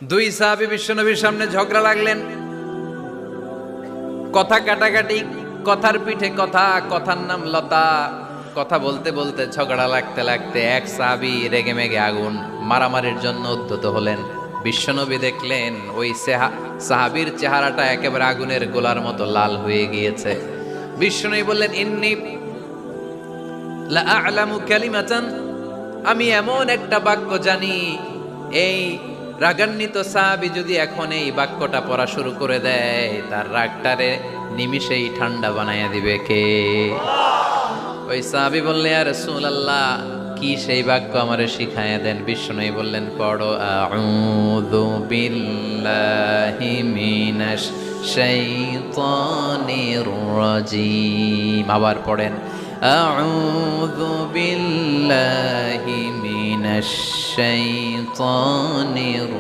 দুই সাহাবী বিশ্বনবীর সামনে ঝগড়া লাগলেন, কথা কাটাকাটি, কথার পিঠে কথা, কথার নাম লতা। কথা বলতে বলতে ঝগড়া লাগতে লাগতে এক সাহাবী রেগে মেগে আগুন, মারামারির জন্য উদ্যত হলেন। বিশ্বনবী দেখলেন ওই সাহাবীর চেহারাটা একেবারে আগুনের গোলার মতো লাল হয়ে গিয়েছে। বিশ্বনবী বললেন, ইন্নী লা আ'লামু কালিমাতান, আমি এমন একটা বাক্য জানি, এই রাগান্বিত সাহাবী যদি এখন এই বাক্যটা পড়া শুরু করে দেয়, তার রাগটারে নিমিষেই ঠান্ডা বানাইয়া দিবে কে? ওই সাহাবী বললেন, ইয়া রাসূলুল্লাহ, কি সেই বাক্য আমারে শিখাইয়া দেন। বিষ্ণু বললেন, পড়ো, আউযু বিল্লাহি মিনাশ শাইতানির রাজীম। আবার পড়েন, আউযু বিল্লাহি মিনাশ শাইতানির